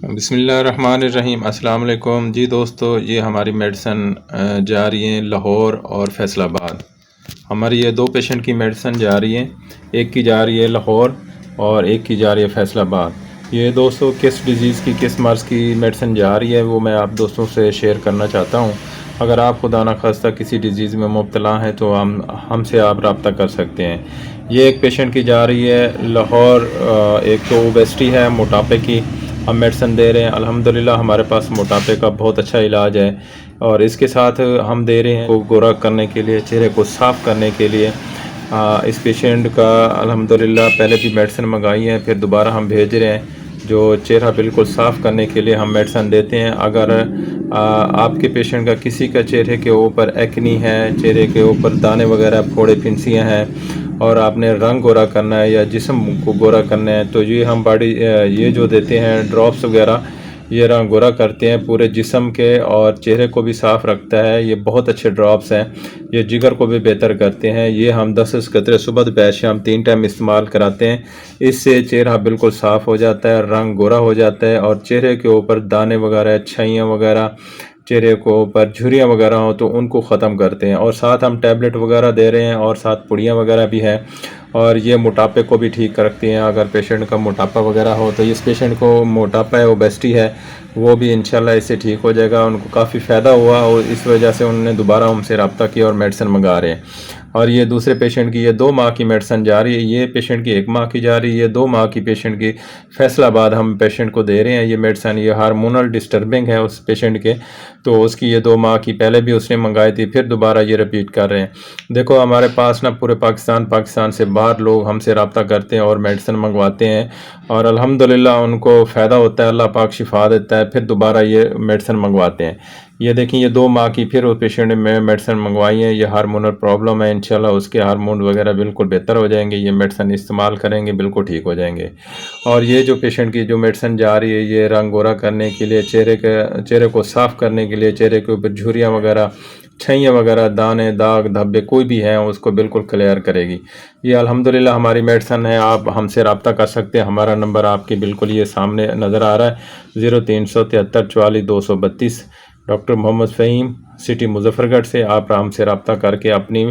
बिस्मिल्लाहिर्रहमानिर्रहीम। अस्सलाम वालेकुम जी दोस्तों, ये हमारी मेडिसन जा रही हैं लाहौर और फैसलाबाद। हमारी ये दो पेशेंट की मेडिसन जा रही है, एक की जा रही है लाहौर और एक की जा रही है फैसलाबाद। ये दोस्तों किस डिज़ीज़ की किस मर्ज़ की मेडिसन जा रही है वो मैं आप दोस्तों से शेयर करना चाहता हूँ। अगर आप खुदा न खास्ता किसी डिज़ीज़ में मुब्तला हैं तो हमसे आप रब्ता कर सकते हैं। ये एक पेशेंट की जा रही है लाहौर। एक तो ओबेसिटी है, मोटापे की हम मेडिसिन दे रहे हैं। अल्हम्दुलिल्लाह हमारे पास मोटापे का बहुत अच्छा इलाज है और इसके साथ हम दे रहे हैं को गोरा करने के लिए, चेहरे को साफ़ करने के लिए। इस पेशेंट का अल्हम्दुलिल्लाह पहले भी मेडिसिन मंगाई है, फिर दोबारा हम भेज रहे हैं जो चेहरा बिल्कुल साफ़ करने के लिए हम मेडिसिन देते हैं। अगर आपके पेशेंट का किसी का चेहरे के ऊपर एक्नी है, चेहरे के ऊपर दाने वगैरह, फोड़े फिंसियाँ हैं और आपने रंग गोरा करना है या जिस्म को गोरा करना है तो ये हम ये जो देते हैं ड्रॉप्स वगैरह, ये रंग गोरा करते हैं पूरे जिस्म के और चेहरे को भी साफ़ रखता है। ये बहुत अच्छे ड्रॉप्स हैं, ये जिगर को भी बेहतर करते हैं। ये हम 10 कतरे सुबह दोपहर शाम 3 टाइम इस्तेमाल कराते हैं। इससे चेहरा बिल्कुल साफ़ हो जाता है, रंग गोरा हो जाता है और चेहरे के ऊपर दाने वगैरह, छाइयाँ वगैरह, चेहरे को ऊपर झुर्रियाँ वगैरह हो तो उनको ख़त्म करते हैं। और साथ हम टैबलेट वगैरह दे रहे हैं और साथ पुड़ियाँ वगैरह भी हैं और ये मोटापे को भी ठीक रखती हैं। अगर पेशेंट का मोटापा वगैरह हो तो इस पेशेंट को मोटापा है, ओबेसिटी है, वो भी इंशाल्लाह इससे ठीक हो जाएगा। उनको काफ़ी फ़ायदा हुआ और इस वजह से उन्होंने दोबारा हमसे रब्ता किया और मेडिसिन मंगा रहे हैं। और ये दूसरे पेशेंट की ये 2 माह की मेडिसिन जा रही है, ये पेशेंट की 1 माह की जा रही है, 2 माह की पेशेंट की फैसलाबाद हम पेशेंट को दे रहे हैं ये मेडिसिन। ये हार्मोनल डिस्टर्बिंग है उस पेशेंट के, तो उसकी ये 2 माह की पहले भी उसने मंगाई थी, फिर दोबारा ये रिपीट कर रहे हैं। देखो हमारे पास ना पूरे पाकिस्तान से बाहर लोग हमसे रब्ता करते हैं और मेडिसिन मंगवाते हैं और अल्हम्दुलिल्लाह उनको फ़ायदा होता है, अल्लाह पाक शिफा देता है, फिर दोबारा ये मेडिसिन मंगवाते हैं। ये देखें, ये 2 माह की फिर उस पेशेंट में मेडिसिन मंगवाई है। ये हार्मोनल प्रॉब्लम है, इंशाल्लाह उसके हार्मोन वगैरह बिल्कुल बेहतर हो जाएंगे। ये मेडिसिन इस्तेमाल करेंगे बिल्कुल ठीक हो जाएंगे। और ये जो पेशेंट की जो मेडिसिन जा रही है ये रंग गोरा करने के लिए, चेहरे को साफ़ करने के लिए, चेहरे के ऊपर झुर्रियाँ वगैरह, छइयाँ वगैरह, दाने, दाग धब्बे कोई भी हैं उसको बिल्कुल क्लियर करेगी। ये अल्हम्दुलिल्लाह हमारी मेडिसिन है। आप हमसे रब्ता कर सकते हैं। हमारा नंबर आपके बिल्कुल ये सामने नज़र आ रहा है, 0373 44 232। डॉक्टर मोहम्मद फ़हीम, सिटी मुज़फ़्फ़रगढ़ से आप हमसे रब्ता करके अपनी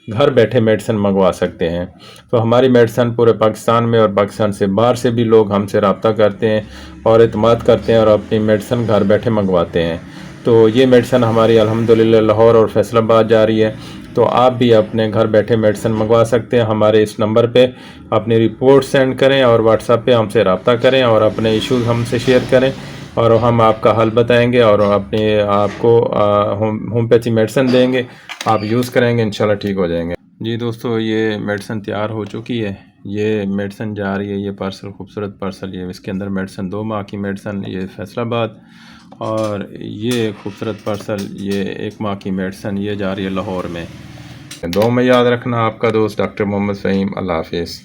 घर बैठे मेडिसिन मंगवा सकते हैं। तो हमारी मेडिसिन पूरे पाकिस्तान में और पाकिस्तान से बाहर से भी लोग हमसे रब्ता करते हैं और एतमाद करते हैं और अपनी मेडिसिन घर बैठे मंगवाते हैं। तो ये मेडिसिन हमारी अल्हम्दुलिल्लाह लाहौर और फैसलाबाद जा रही है। तो आप भी अपने घर बैठे मेडिसिन मंगवा सकते हैं। हमारे इस नंबर पे अपनी रिपोर्ट सेंड करें और व्हाट्सएप पे हमसे रब्ता करें और अपने इश्यूज़ हमसे शेयर करें और हम आपका हल बताएंगे और अपने आपको होम्योपैथी मेडिसिन देंगे, आप यूज़ करेंगे, इंशाल्लाह ठीक हो जाएंगे। जी दोस्तों, ये मेडिसिन तैयार हो चुकी है। ये मेडिसिन जा रही है, ये पार्सल, खूबसूरत पार्सल, ये इसके अंदर मेडिसिन 2 माह की मेडिसिन, ये फैसलाबाद। और ये खूबसूरत पार्सल, ये 1 माह की मेडिसिन, ये जा रही है लाहौर में। दुआ में याद रखना। आपका दोस्त डॉक्टर मोहम्मद फ़हीम। अल्लाह हाफिज़।